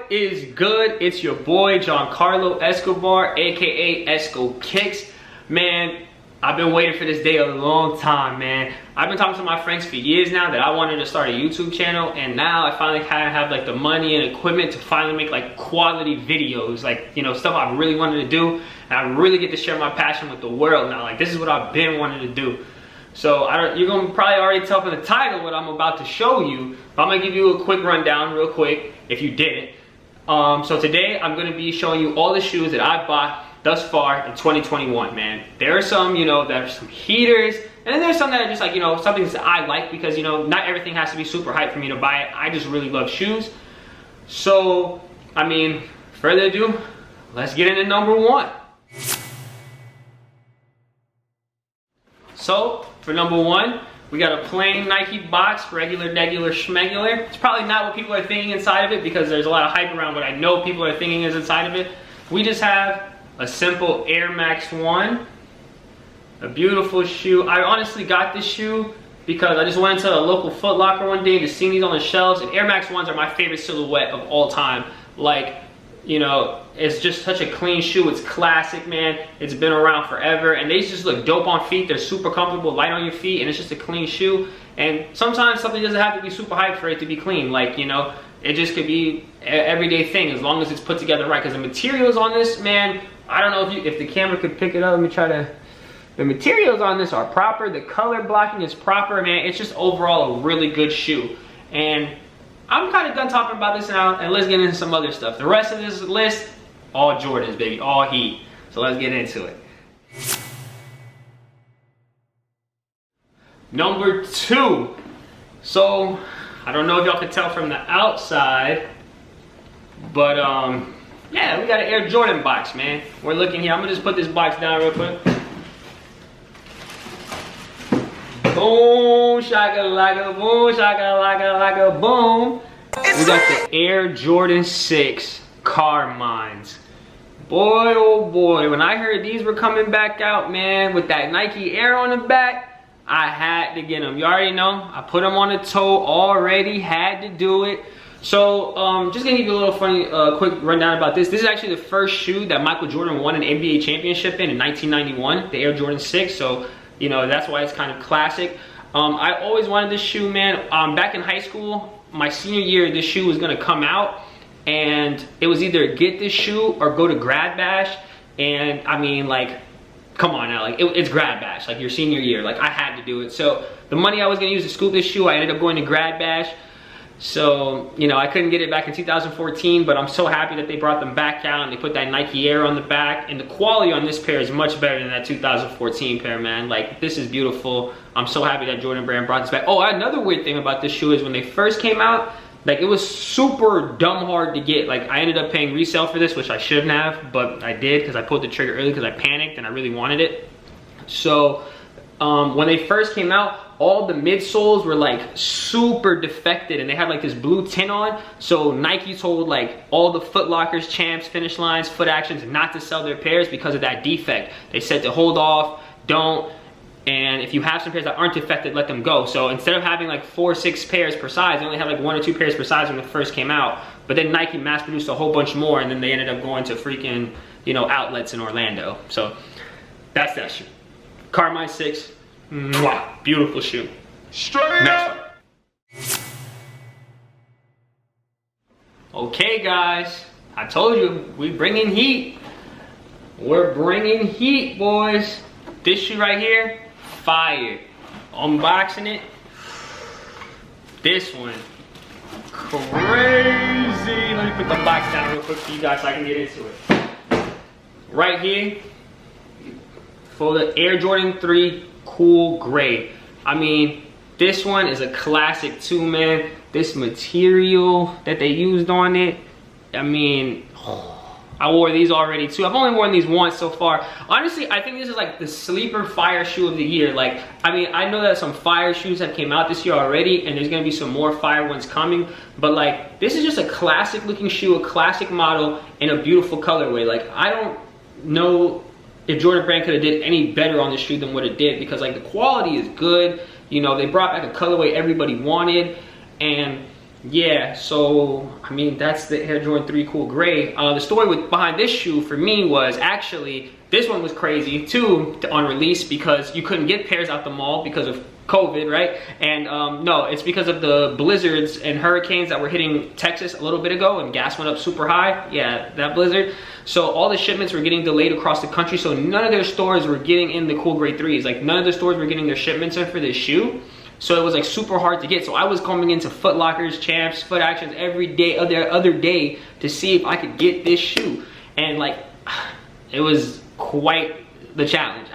What is good? It's your boy Giancarlo Escobar, aka Esco Kicks. Man, I've been waiting for this day a long time, man. I've been talking to my friends for years now that I wanted to start a YouTube channel, and now I finally kind of have like the money and equipment to finally make like quality videos, like, you know, stuff I really wanted to do, and I really get to share my passion with the world now. Like, this is what I've been wanting to do. So you're gonna probably already tell from the title what I'm about to show you, but I'm gonna give you a quick rundown real quick if you didn't. So today I'm gonna be showing you all the shoes that I've bought thus far in 2021, man. There are some, you know, that are some heaters, and then there's some that are just like, you know, some things that I like because, you know, not everything has to be super hype for me to buy it. I just really love shoes. So, I mean, further ado, let's get into number one. So, for number one, we got a plain Nike box, regular, degular, schmegular. It's probably not what people are thinking inside of it because there's a lot of hype around what I know people are thinking is inside of it. We just have a simple Air Max 1, a beautiful shoe. I honestly got this shoe because I just went into a local Foot Locker one day and just seen these on the shelves, and Air Max 1s are my favorite silhouette of all time. Like, you know, it's just such a clean shoe. It's classic, man. It's been around forever, and they just look dope on feet. They're super comfortable, light on your feet, and it's just a clean shoe. And sometimes something doesn't have to be super hype for it to be clean. Like, you know, it just could be an everyday thing as long as it's put together right. Because the materials on this, man, I don't know if the camera could pick it up. Let me try to. The materials on this are proper. The color blocking is proper, man. It's just overall a really good shoe. And I'm kind of done talking about this now, and let's get into some other stuff. The rest of this list, all Jordans, baby, all heat. So let's get into it. Number two. So, I don't know if y'all can tell from the outside, but yeah, we got an Air Jordan box, man. We're looking here. I'm gonna just put this box down real quick. Boom, shaka-laka, boom, shaka-laka, boom. We got the Air Jordan 6 Carmines. Boy, oh boy, when I heard these were coming back out, man, with that Nike Air on the back, I had to get them. You already know, I put them on the toe already, had to do it. So, just gonna give you a little funny, quick rundown about this. This is actually the first shoe that Michael Jordan won an NBA championship in 1991, the Air Jordan 6. So, you know, that's why it's kind of classic. I always wanted this shoe, man. Back in high school, my senior year, this shoe was gonna come out, and it was either get this shoe or go to Grad Bash. And I mean, like, come on now, like it's Grad Bash, like your senior year. Like, I had to do it. So the money I was gonna use to scoop this shoe, I ended up going to Grad Bash. So, you know, I couldn't get it back in 2014, but I'm so happy that they brought them back out and they put that Nike Air on the back. And the quality on this pair is much better than that 2014 pair, man. Like, this is beautiful. I'm so happy that Jordan Brand brought this back. Oh, another weird thing about this shoe is when they first came out, like, it was super dumb hard to get. Like, I ended up paying resale for this, which I shouldn't have, but I did because I pulled the trigger early because I panicked and I really wanted it. So, when they first came out, all the midsoles were like super defected and they had like this blue tint on. So Nike told like all the Foot Lockers, Champs, Finish Lines, Foot Actions not to sell their pairs because of that defect. They said to hold off, don't, and if you have some pairs that aren't defected, let them go. So instead of having like 4 or 6 pairs per size, they only had like 1 or 2 pairs per size when it first came out. But then Nike mass produced a whole bunch more, and then they ended up going to freaking, you know, outlets in Orlando. So that's that shoe. Carmine 6. Mwah, beautiful shoe. Straight up. Okay, guys, I told you we bringing heat. We're bringing heat, boys. This shoe right here, fire. Unboxing it. This one, crazy. Let me put the box down real quick for you guys so I can get into it. Right here, for the Air Jordan 3 Cool Gray. I mean, this one is a classic too, man. This material that they used on it, I mean, I wore these already too. I've only worn these once so far. Honestly, I think this is like the sleeper fire shoe of the year. Like, I mean, I know that some fire shoes have came out this year already, and there's gonna be some more fire ones coming, but like, this is just a classic looking shoe, a classic model, in a beautiful colorway. Like, I don't know if Jordan Brand could have did any better on this shoe than what it did, because like the quality is good. You know, they brought back a colorway everybody wanted, and yeah, so I mean that's the Air Jordan 3 Cool Gray. The story behind this shoe for me was actually, this one was crazy too on release because you couldn't get pairs out the mall because of COVID, right? And no, it's because of the blizzards and hurricanes that were hitting Texas a little bit ago, and gas went up super high. Yeah, that blizzard. So all the shipments were getting delayed across the country, so none of their stores were getting in the Cool Gray 3s. Like none of the stores were getting their shipments in for this shoe. So it was like super hard to get. So I was coming into Foot Lockers, Champs, Foot Actions every day, other day to see if I could get this shoe. And like, it was quite the challenge.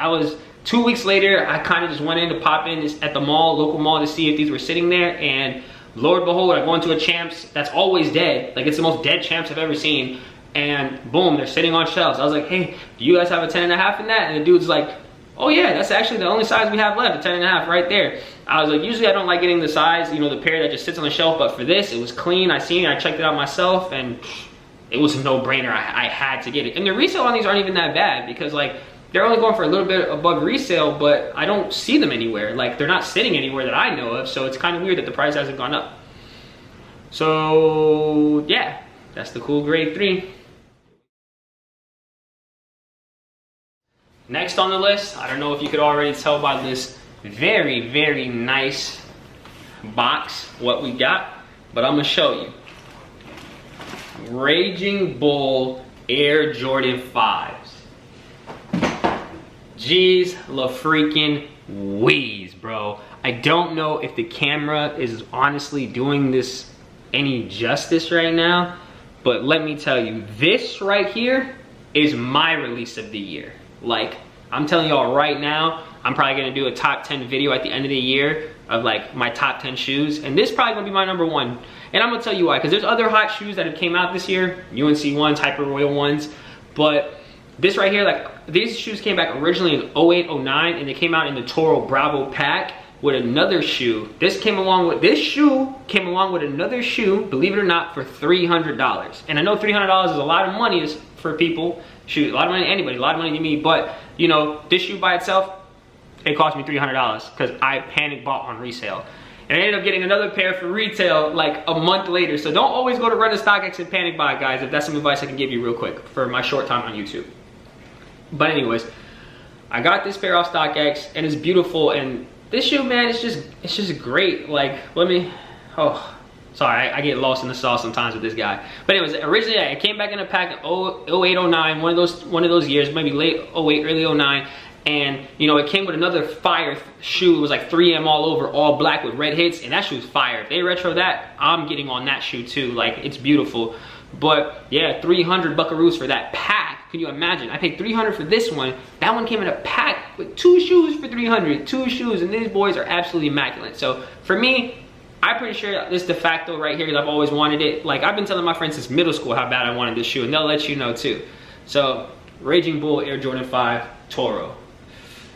2 weeks later, I kind of just went in to pop in at the mall, local mall, to see if these were sitting there. And Lord behold, I go into a Champs that's always dead. Like it's the most dead Champs I've ever seen. And boom, they're sitting on shelves. I was like, hey, do you guys have a 10.5 in that? And the dude's like, oh yeah, that's actually the only size we have left, a 10.5 right there. I was like, usually I don't like getting the size, you know, the pair that just sits on the shelf, but for this, it was clean. I seen it, I checked it out myself, and it was a no-brainer. I had to get it. And the resale on these aren't even that bad because like, they're only going for a little bit above resale, but I don't see them anywhere. Like they're not sitting anywhere that I know of, so it's kind of weird that the price hasn't gone up. So yeah, that's the Cool Gray 3. Next on the list, I don't know if you could already tell by this very, very nice box what we got, but I'm gonna show you. Raging Bull Air Jordan 5s. Jeez la freaking wheeze, bro. I don't know if the camera is honestly doing this any justice right now, but let me tell you, this right here is my release of the year. Like, I'm telling y'all right now, I'm probably gonna do a top 10 video at the end of the year of like my top 10 shoes, and this is probably gonna be my number 1. And I'm gonna tell you why, because there's other hot shoes that have came out this year, UNC ones, Hyper Royal ones, but this right here, like these shoes came back originally in 08, 09, and they came out in the Toro Bravo pack with another shoe. This shoe came along with another shoe, believe it or not, for $300. And I know $300 is a lot of money for people. Shoot, a lot of money to anybody, a lot of money to me, but you know, this shoe by itself, it cost me $300 because I panic bought on resale. And I ended up getting another pair for retail like a month later. So don't always go to Run to StockX and panic buy, guys, if that's some advice I can give you real quick for my short time on YouTube. But anyways, I got this pair off StockX and it's beautiful, and this shoe, man, it's just great. Like, sorry, I get lost in the sauce sometimes with this guy. But anyways, originally it came back in a pack in 08, 09, one of those years, maybe late 08, early 09. And you know, it came with another fire shoe. It was like 3M all over, all black with red hits, and that shoe's fire. If they retro that, I'm getting on that shoe too. Like, it's beautiful. But yeah, 300 buckaroos for that pack. Can you imagine? I paid 300 for this one. That one came in a pack with 2 shoes for 300. 2 shoes, and these boys are absolutely immaculate. So for me, I'm pretty sure this is de facto right here because I've always wanted it. Like, I've been telling my friends since middle school how bad I wanted this shoe, and they'll let you know too. So, Raging Bull Air Jordan 5 Toro.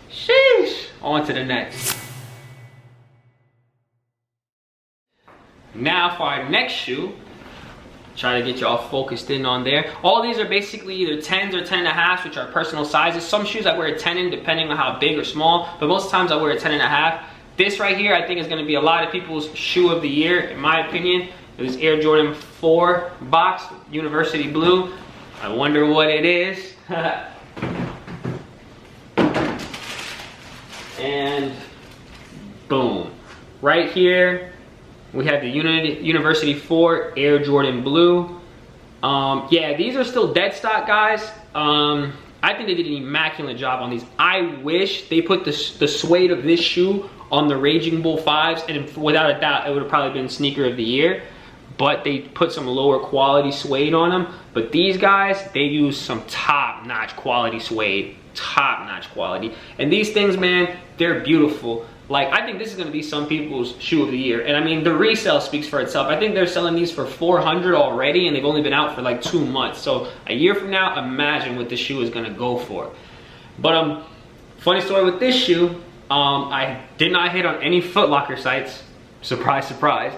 Sheesh. On to the next. Now for our next shoe. Try to get y'all focused in on there. All these are basically either 10s or 10.5s, which are personal sizes. Some shoes I wear a 10 in depending on how big or small, but most times I wear a 10.5. This right here I think is gonna be a lot of people's shoe of the year, in my opinion. It was Air Jordan 4 box, University Blue. I wonder what it is. And boom. Right here, we have the University 4 Air Jordan Blue. Yeah, these are still dead stock, guys. I think they did an immaculate job on these. I wish they put the suede of this shoe on the Raging Bull 5s, and without a doubt, it would have probably been sneaker of the year. But they put some lower quality suede on them. But these guys, they use some top-notch quality suede. Top-notch quality. And these things, man, they're beautiful. Like, I think this is gonna be some people's shoe of the year. And I mean, the resale speaks for itself. I think they're selling these for $400 already, and they've only been out for like 2 months. So a year from now, imagine what this shoe is gonna go for. But funny story with this shoe, I did not hit on any Foot Locker sites. Surprise, surprise.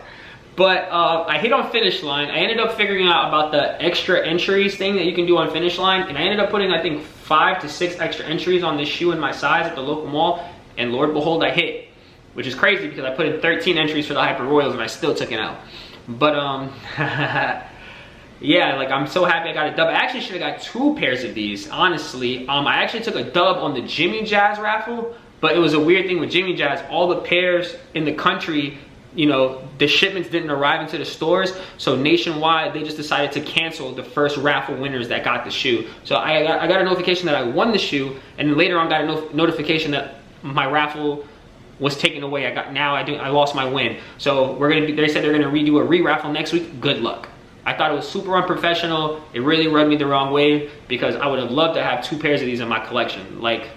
But I hit on Finish Line. I ended up figuring out about the extra entries thing that you can do on Finish Line. And I ended up putting, I think, 5 to 6 extra entries on this shoe in my size at the local mall. And Lord behold, I hit. Which is crazy because I put in 13 entries for the Hyper Royals and I still took it out. But yeah, like I'm so happy I got a dub. I actually should have got 2 pairs of these, honestly. I actually took a dub on the Jimmy Jazz raffle, but it was a weird thing with Jimmy Jazz. All the pairs in the country, you know, the shipments didn't arrive into the stores, so nationwide they just decided to cancel the first raffle winners that got the shoe. So I got a notification that I won the shoe, and then later on got a notification that my raffle was taken away. I lost my win. So they said they're gonna redo a re-raffle next week. Good luck. I thought it was super unprofessional. It really rubbed me the wrong way because I would have loved to have 2 pairs of these in my collection. Like,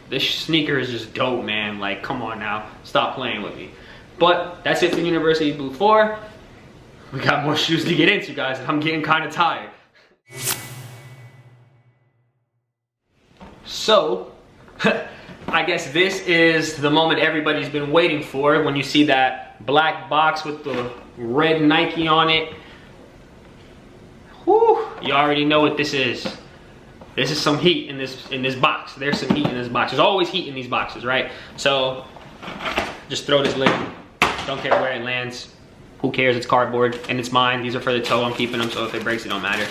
this sneaker is just dope, man. Like, come on now, stop playing with me. But that's it for University Blue 4. We got more shoes to get into, guys, and I'm getting kind of tired. So, I guess this is the moment everybody's been waiting for when you see that black box with the red Nike on it. Whew, you already know what this is. This is some heat in this box. There's some heat in this box. There's always heat in these boxes, right? So, just throw this lid. Don't care where it lands. Who cares? It's cardboard and it's mine. These are for the toe. I'm keeping them, so if it breaks, it don't matter.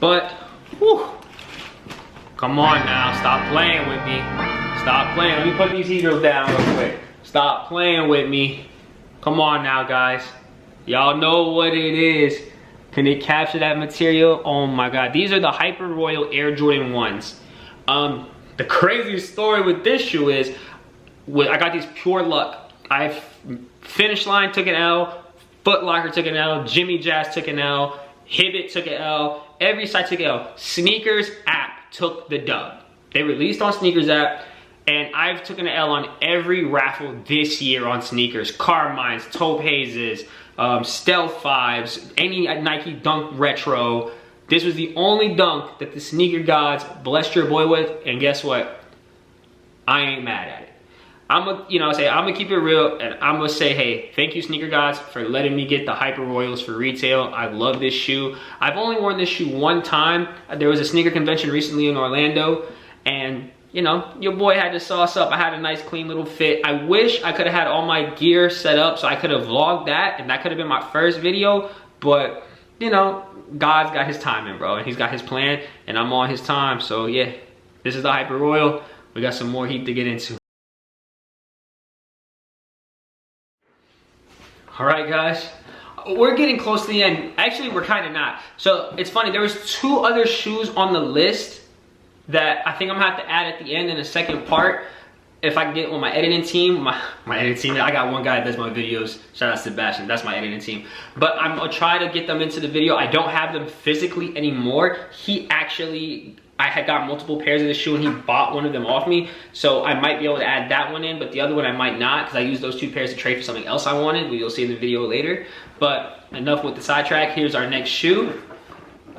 But, whew, come on now. Stop playing with me. Stop playing. Let me put these heaters down real quick. Stop playing with me. Come on now, guys. Y'all know what it is. Can it capture that material? Oh my God. These are the Hyper Royal Air Jordan 1s. The craziest story with this shoe is, I got these pure luck. Finish Line took an L, Foot Locker took an L, Jimmy Jazz took an L, Hibbett took an L, every site took an L. Sneakers app took the dub. They released on Sneakers app, and I've taken an L on every raffle this year on sneakers. Carmines, Taupe Hazes, Stealth 5s, any Nike Dunk Retro. This was the only dunk that the sneaker gods blessed your boy with, and guess what? I ain't mad at it. I'm gonna keep it real, and I'm gonna say, hey, thank you sneaker gods for letting me get the Hyper Royals for retail. I love this shoe. I've only worn this shoe one time. There was a sneaker convention recently in Orlando, and you know, your boy had to sauce up. I had a nice clean little fit. I wish I could have had all my gear set up so I could have vlogged that, and that could have been my first video, but you know, God's got his timing, bro, and he's got his plan, and I'm on his time. So yeah, this is the Hyper Royal. We got some more heat to get into. All right, guys, we're getting close to the end. Actually, we're kind of not. So it's funny, there was 2 other shoes on the list that I think I'm gonna have to add at the end in the second part. If I can get on my editing team, my editing team, I got one guy that does my videos. Shout out Sebastian, that's my editing team. But I'm gonna try to get them into the video. I don't have them physically anymore. I had got multiple pairs of this shoe and he bought one of them off me. So I might be able to add that one in, but the other one I might not, because I used those 2 pairs to trade for something else I wanted. You'll see in the video later. But enough with the sidetrack. Here's our next shoe.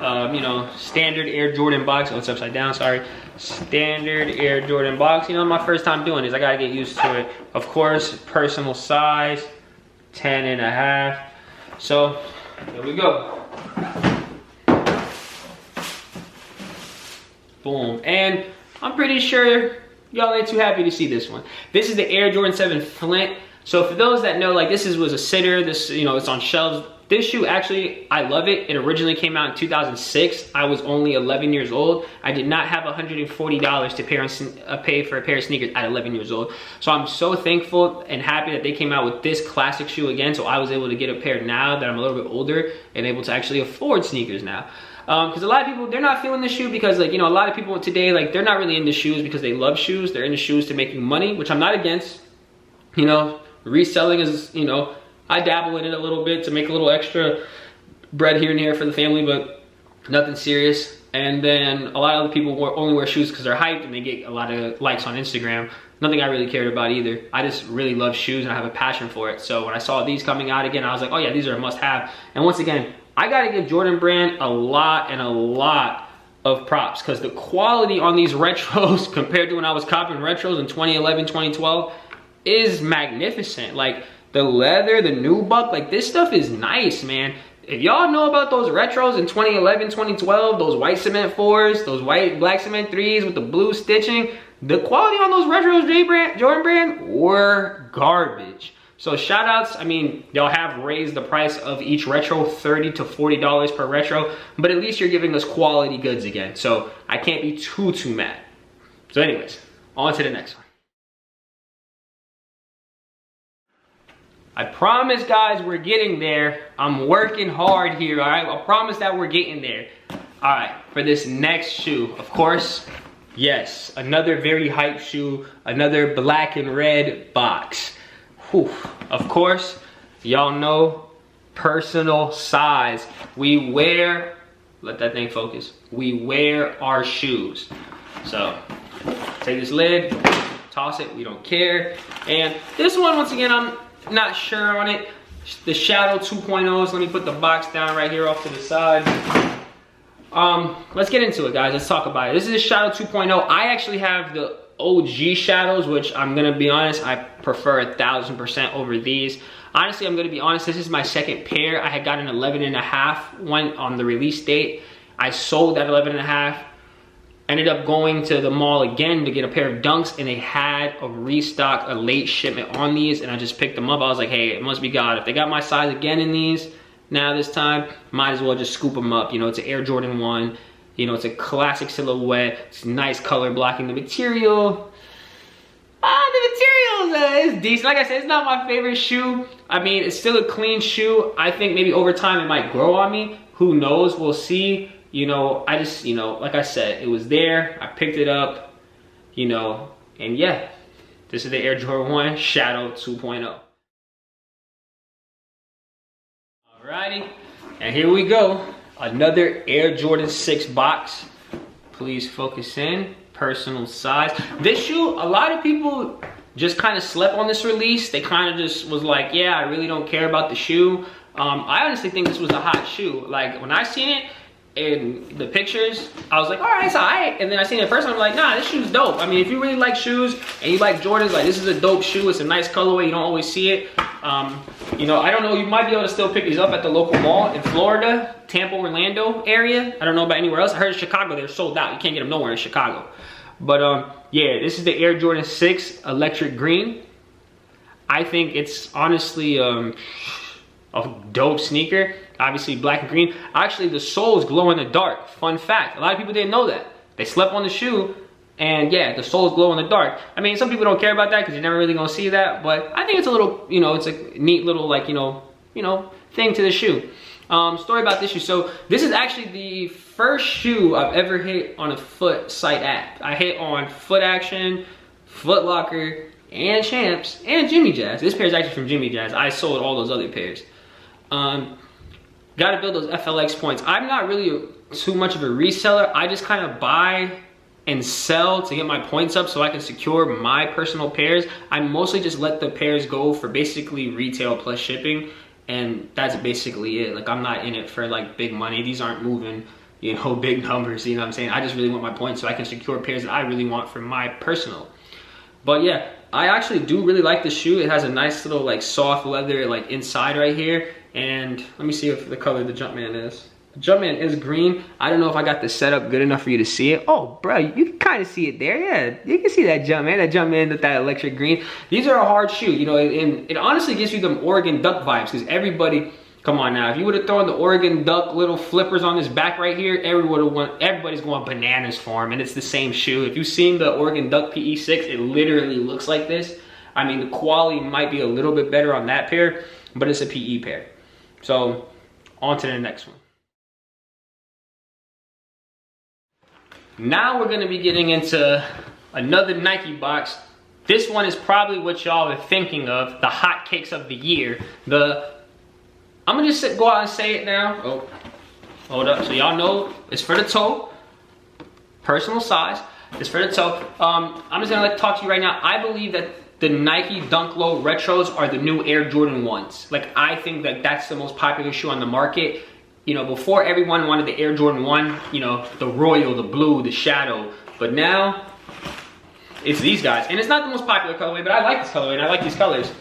You know, standard Air Jordan box. Oh, it's upside down, sorry. Standard Air Jordan box. You know, my first time doing this, I gotta get used to it. Of course, personal size, 10.5. So, here we go. Boom. And I'm pretty sure y'all ain't too happy to see this one. This is the Air Jordan 7 Flint. So for those that know, like, this was a sitter. This, you know, it's on shelves. This shoe, actually, I love it. It originally came out in 2006. I was only 11 years old. I did not have $140 to pay for a pair of sneakers at 11 years old. So I'm so thankful and happy that they came out with this classic shoe again. So I was able to get a pair now that I'm a little bit older and able to actually afford sneakers now. Because a lot of people, they're not feeling the shoe because, like, you know, a lot of people today, like, they're not really into shoes because they love shoes. They're into shoes to making money, which I'm not against. You know, reselling is, you know, I dabble in it a little bit to make a little extra bread here and here for the family, but nothing serious. And then a lot of other people only wear shoes because they're hyped and they get a lot of likes on Instagram. Nothing I really cared about either. I just really love shoes and I have a passion for it. So when I saw these coming out again, I was like, oh yeah, these are a must have. And once again, I gotta give Jordan Brand a lot of props because the quality on these retros compared to when I was copping retros in 2011, 2012 is magnificent. Like the leather, the nubuck, like this stuff is nice, man. If y'all know about those retros in 2011, 2012, those white cement 4s, those white black cement 3s with the blue stitching, the quality on those retros Jordan Brand were garbage. So shout outs, I mean, they'll have raised the price of each retro $30 to $40 per retro, but at least you're giving us quality goods again. So I can't be too mad. So anyways, on to the next one. I promise, guys, we're getting there. I'm working hard here, all right? I promise that we're getting there. All right, for this next shoe, of course, yes, another very hype shoe, another black and red box. Whew. Of course, y'all know personal size. We wear, let that thing focus. We wear our shoes. So, take this lid, toss it, we don't care. And this one, once again, I'm not sure on it. The Shadow 2.0s, let me put the box down right here off to the side. Let's get into it, guys. Let's talk about it. This is a Shadow 2.0. I actually have the OG Shadows, which I'm gonna be honest, I prefer 1000% over these. Honestly, I'm gonna be honest, this is my second pair. I had got an 11.5 one on the release date. I sold that 11.5. Ended up going to the mall again to get a pair of Dunks, and they had a restock, a late shipment on these, and I just picked them up. I was like, hey, it must be God. If they got my size again in these now this time, might as well just scoop them up. You know, it's an Air Jordan 1. You know, it's a classic silhouette. It's nice color blocking. The material, is decent. Like I said, it's not my favorite shoe. I mean, it's still a clean shoe. I think maybe over time it might grow on me. Who knows? We'll see. You know, I just, you know, like I said, it was there. I picked it up, you know, and yeah, this is the Air Jordan 1 Shadow 2.0. Alrighty, and here we go. Another Air Jordan 6 box. Please focus in. Personal size. This shoe, a lot of people just kind of slept on this release. They kind of just was like, yeah, I really don't care about the shoe. I honestly think this was a hot shoe. Like, when I seen it in the pictures, I was like, all right, it's all right. And then I seen it in person, I'm like, nah, this shoe's dope. I mean, if you really like shoes and you like Jordans, like, this is a dope shoe. It's a nice colorway. You don't always see it. You know, I don't know, you might be able to still pick these up at the local mall in Florida, Tampa, Orlando area. I don't know about anywhere else. I heard in Chicago they're sold out. You can't get them nowhere in Chicago. But yeah, this is the Air Jordan 6 Electric Green. I think it's honestly a dope sneaker. Obviously black and green. Actually, the soles glow in the dark. Fun fact. A lot of people didn't know that. They slept on the shoe, and yeah, the soles glow in the dark. I mean, some people don't care about that because you're never really gonna see that, but I think it's a little, you know, it's a neat little, like, you know, thing to the shoe. Story about this shoe. So this is actually the first shoe I've ever hit on a Foot site app. I hit on Foot Action, Foot Locker, and Champs, and Jimmy Jazz. This pair is actually from Jimmy Jazz. I sold all those other pairs. Got to build those FLX points. I'm not really too much of a reseller. I just kind of buy and sell to get my points up so I can secure my personal pairs. I mostly just let the pairs go for basically retail plus shipping, and that's basically it. Like, I'm not in it for like big money. These aren't moving, you know, big numbers, you know what I'm saying? I just really want my points so I can secure pairs that I really want for my personal. But yeah, I actually do really like the shoe. It has a nice little like soft leather like inside right here. And let me see if the color the Jumpman is. The Jumpman is green. I don't know if I got the setup good enough for you to see it. Oh, bro, you can kind of see it there. Yeah, you can see that Jumpman. That Jumpman with that electric green. These are a hard shoe, you know, and it honestly gives you them Oregon Duck vibes, because everybody, come on now, if you would have thrown the Oregon Duck little flippers on this back right here, everybody's going bananas for them, and it's the same shoe. If you've seen the Oregon Duck PE6, it literally looks like this. I mean, the quality might be a little bit better on that pair, but it's a PE pair. So, on to the next one. Now we're going to be getting into another Nike box. This one is probably what y'all are thinking of, the hotcakes of the year. I'm going to just go out and say it now. Oh, hold up. So y'all know it's for the toe. Personal size. It's for the toe. I'm just going to talk to you right now. I believe that the Nike Dunk Low Retros are the new Air Jordan 1s. Like, I think that that's the most popular shoe on the market. You know, before everyone wanted the Air Jordan 1, you know, the Royal, the Blue, the Shadow. But now, it's these guys. And it's not the most popular colorway, but I like this colorway and I like these colors.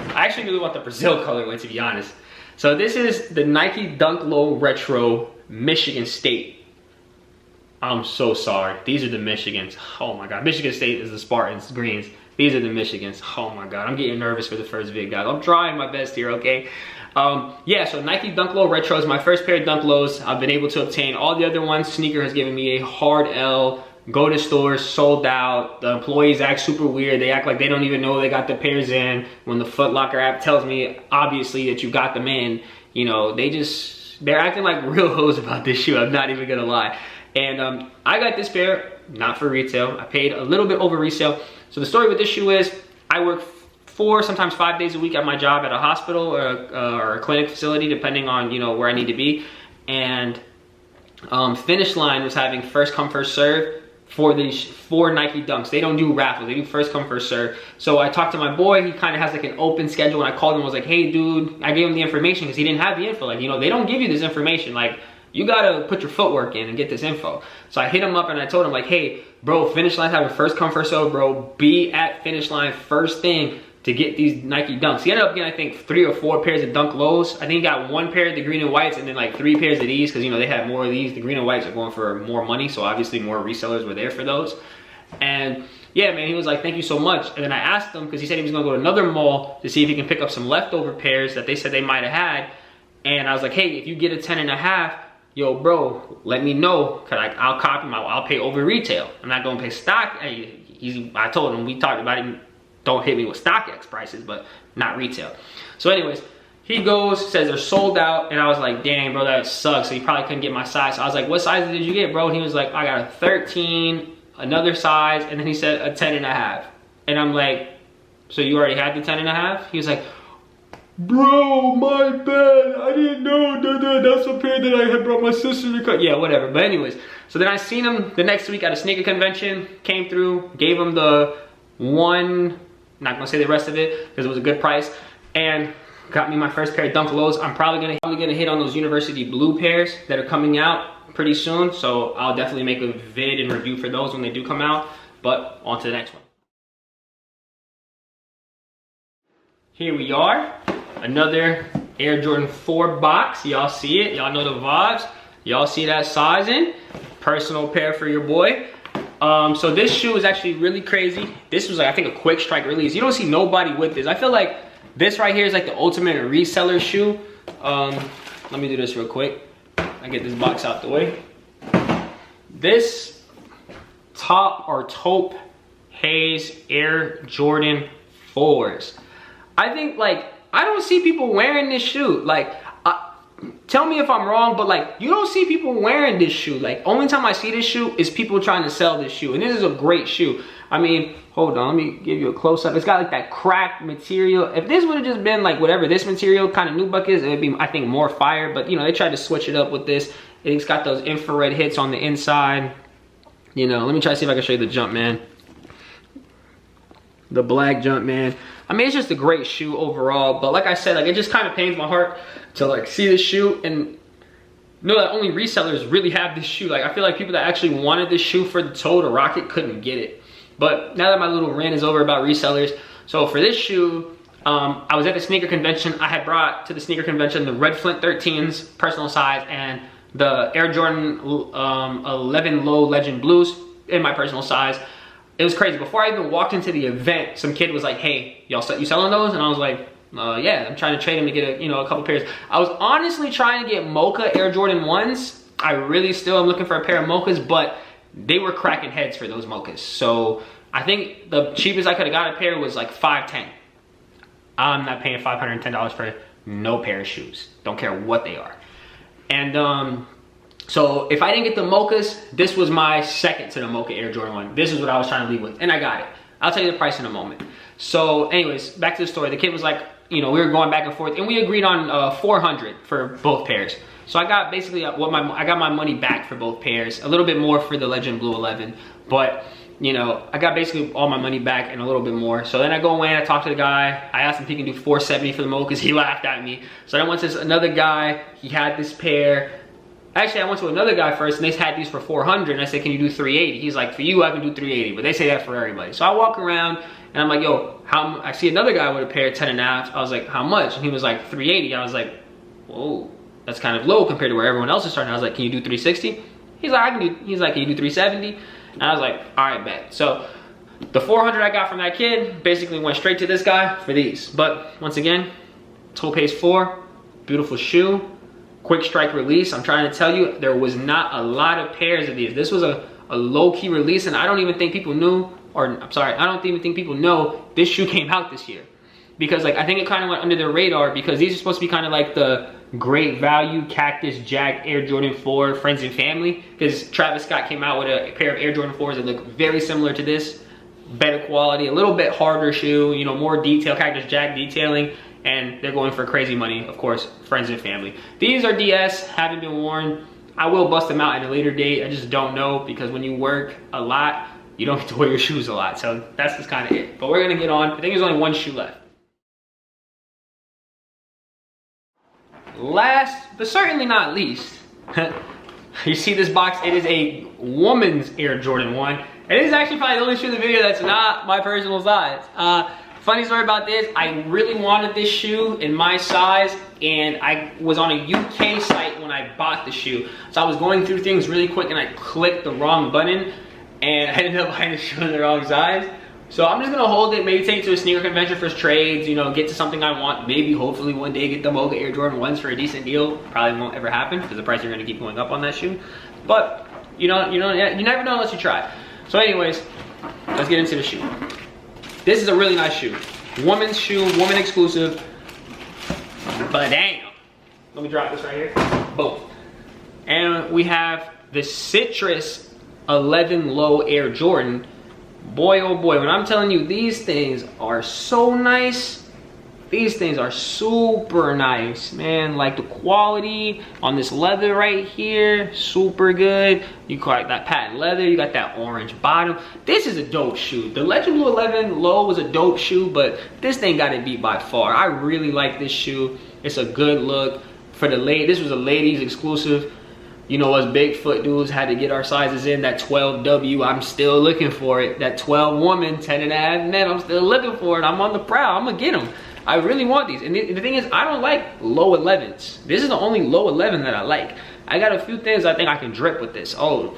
I actually really want the Brazil colorway, to be honest. So this is the Nike Dunk Low Retro Michigan State. I'm so sorry. These are the Michigans. Oh my God. Michigan State is the Spartans greens. These are the Michigans. Oh my God, I'm getting nervous for the first vid, guys. I'm trying my best here, okay? Yeah, so Nike Dunk Low Retros, my first pair of Dunk Lows. I've been able to obtain all the other ones. Sneaker has given me a hard L. Go to stores, sold out. The employees act super weird. They act like they don't even know they got the pairs in. When the Foot Locker app tells me, obviously, that you got them in, you know, they're acting like real hoes about this shoe. I'm not even gonna lie. And I got this pair, not for retail. I paid a little bit over resale. So the story with this shoe is, I work 4, sometimes 5 days a week at my job at a hospital or a clinic facility, depending on, you know, where I need to be. And Finish Line was having first come, first serve for these 4 Nike Dunks. They don't do raffles, they do first come, first serve. So I talked to my boy, he kind of has like an open schedule, and I called him, I was like, hey dude, I gave him the information because he didn't have the info. Like, you know, they don't give you this information. Like, you gotta put your footwork in and get this info. So I hit him up and I told him like, hey bro, Finish Line's having first come, first serve, bro. Be at Finish Line first thing to get these Nike Dunks. He ended up getting, I think, 3 or 4 pairs of Dunk Lows. I think he got 1 pair of the green and whites and then like 3 pairs of these, because you know they had more of these. The green and whites are going for more money, so obviously more resellers were there for those. And yeah, man, he was like, thank you so much. And then I asked him, because he said he was gonna go to another mall to see if he can pick up some leftover pairs that they said they might have had. And I was like, hey, if you get a 10.5, yo bro, let me know, cause I'll copy them. I'll pay over retail. I'm not gonna pay stock. I told him, we talked about it, don't hit me with StockX prices, but not retail. So anyways, he goes, says they're sold out, and I was like, dang bro, that sucks. So he probably couldn't get my size. So I was like, what size did you get, bro? And he was like, I got a 13, another size, and then he said a 10.5. And I'm like, so you already had the 10.5? He was like, bro, my bad, I didn't know, that's a pair that I had brought my sister to cut. Yeah, whatever, but anyways. So then I seen him the next week at a sneaker convention, came through, gave him the one, not gonna say the rest of it, because it was a good price, and got me my first pair of Dunk Lows. I'm probably gonna hit on those University Blue pairs that are coming out pretty soon, so I'll definitely make a vid and review for those when they do come out, but on to the next one. Here we are. Another Air Jordan 4 box. Y'all see it, y'all know the vibes. Y'all see that sizing. Personal pair for your boy. So this shoe is actually really crazy. This was like, I think, a quick strike release. You don't see nobody with this. I feel like this right here is like the ultimate reseller shoe. Let me do this real quick. I get this box out the way. This top or taupe Haze Air Jordan 4s. I think, like, I don't see people wearing this shoe. Like, tell me if I'm wrong, but like, you don't see people wearing this shoe. Like, only time I see this shoe is people trying to sell this shoe. And this is a great shoe. I mean, hold on, let me give you a close up. It's got like that cracked material. If this would have just been like whatever this material kind of nubuck is, it would be, I think, more fire. But you know, they tried to switch it up with this. It's got those infrared hits on the inside. You know, let me try to see if I can show you the Jumpman. The black Jumpman. I mean, it's just a great shoe overall, but like I said, like, it just kind of pains my heart to like see this shoe and know that only resellers really have this shoe. Like, I feel like people that actually wanted this shoe for the toe to rock it couldn't get it. But now that my little rant is over about resellers, so for this shoe, I was at the sneaker convention. I had brought to the sneaker convention the Red Flint 13s, personal size, and the Air Jordan 11 Low Legend Blues in my personal size. It was crazy. Before I even walked into the event, some kid was like, hey, you selling those? And I was like, yeah, I'm trying to trade him to get a couple pairs. I was honestly trying to get Mocha Air Jordan 1s. I really still am looking for a pair of Mochas, but they were cracking heads for those Mochas. So I think the cheapest I could have got a pair was like $510. I'm not paying $510 for no pair of shoes. Don't care what they are. And so if I didn't get the Mochas, this was my second to the Mocha Air Jordan 1. This is what I was trying to leave with, and I got it. I'll tell you the price in a moment. So anyways, back to the story. The kid was like, you know, we were going back and forth, and we agreed on $400 for both pairs. So I got basically I got my money back for both pairs. A little bit more for the Legend Blue 11, but you know, I got basically all my money back and a little bit more. So then I go away and I talked to the guy. I asked him if he can do $470 for the Mochas. He laughed at me. So then I went to another guy. He had this pair. Actually, I went to another guy first, and they had these for $400, and I said, can you do $380? He's like, for you, I can do $380, but they say that for everybody. So I walk around, and I'm like, yo, I see another guy with a pair of 10.5. I was like, how much? And he was like, $380. I was like, whoa, that's kind of low compared to where everyone else is starting. I was like, can you do $360? He's like, can you do $370? And I was like, all right, bet. So The 400 I got from that kid basically went straight to this guy for these. But once again, toe pace 4, beautiful shoe, quick strike release. I'm trying to tell you, there was not a lot of pairs of these. This was a low-key release, and I don't even think people knew, or I'm sorry, I don't even think people know this shoe came out this year. Because like, I think it kind of went under the radar because these are supposed to be kind of like the great value Cactus Jack Air Jordan 4 friends and family. Because Travis Scott came out with a pair of Air Jordan 4s that look very similar to this. Better quality, a little bit harder shoe, you know, more detail, Cactus Jack detailing. And they're going for crazy money, of course, friends and family. These are DS, haven't been worn. I will bust them out at a later date. I just don't know because when you work a lot, you don't get to wear your shoes a lot. So that's just kind of it. But we're gonna get on. I think there's only one shoe left. Last, but certainly not least, you see this box, it is a woman's Air Jordan 1. And it is actually probably the only shoe in the video that's not my personal size. Funny story about this, I really wanted this shoe in my size, and I was on a UK site when I bought the shoe. So I was going through things really quick and I clicked the wrong button, and I ended up buying the shoe in the wrong size. So I'm just gonna hold it, maybe take it to a sneaker convention for trades, you know, get to something I want. Maybe, hopefully one day get the Mocha Air Jordan 1s for a decent deal. Probably won't ever happen because the prices are gonna keep going up on that shoe. But, you never know unless you try. So anyways, let's get into the shoe. This is a really nice shoe. Woman's shoe, woman exclusive. But damn. Let me drop this right here. Boom. And we have the Citrus 11 Low Air Jordan. Boy, oh boy, when I'm telling you, these things are so nice. These things are super nice, man. Like the quality on this leather right here, super good. You got that patent leather, you got that orange bottom. This is a dope shoe. The Legend Blue 11 Low was a dope shoe, but this thing got it beat by far. I really like this shoe. It's a good look. For the this was a ladies exclusive. You know, us Bigfoot dudes had to get our sizes in. That 12W, I'm still looking for it. That 12 woman, 10.5 men, I'm still looking for it. I'm on the prowl, I'm gonna get them. I really want these. And the thing is, I don't like low 11s. This is the only low 11 that I like. I got a few things I think I can drip with this. Oh,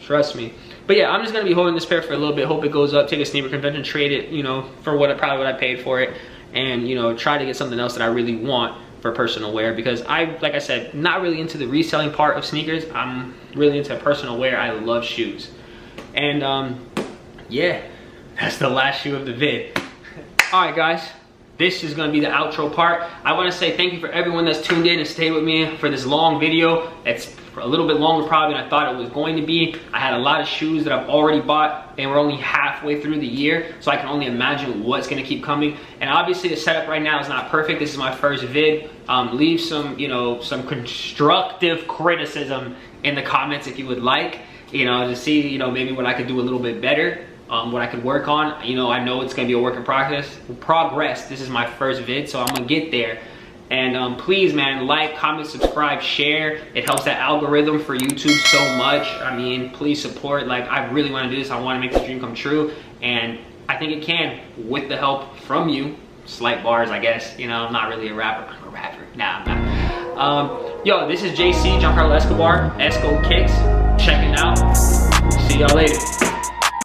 trust me. But yeah, I'm just gonna be holding this pair for a little bit. Hope it goes up, take a sneaker convention, trade it, you know, for probably what I paid for it. And, you know, try to get something else that I really want for personal wear, because like I said, not really into the reselling part of sneakers. I'm really into personal wear. I love shoes. And yeah, that's the last shoe of the vid. All right, guys. This is gonna be the outro part. I wanna say thank you for everyone that's tuned in and stayed with me for this long video. It's a little bit longer probably than I thought it was going to be. I had a lot of shoes that I've already bought and we're only halfway through the year, so I can only imagine what's gonna keep coming. And obviously the setup right now is not perfect. This is my first vid. Leave some, you know, some constructive criticism in the comments if you would like, you know, to see, you know, maybe what I could do a little bit better. What I could work on. You know, I know it's gonna be a work in progress. This is my first vid, so I'm gonna get there. And please, man, like, comment, subscribe, share. It helps that algorithm for YouTube so much. I mean, please support. Like, I really want to do this. I want to make this dream come true, and I think it can with the help from you. Slight bars, I guess. You know, I'm not really a rapper. I'm a rapper. Nah, I'm not. Yo, this is JC, Giancarlo Escobar, Esco Kicks. Check it out. See y'all later.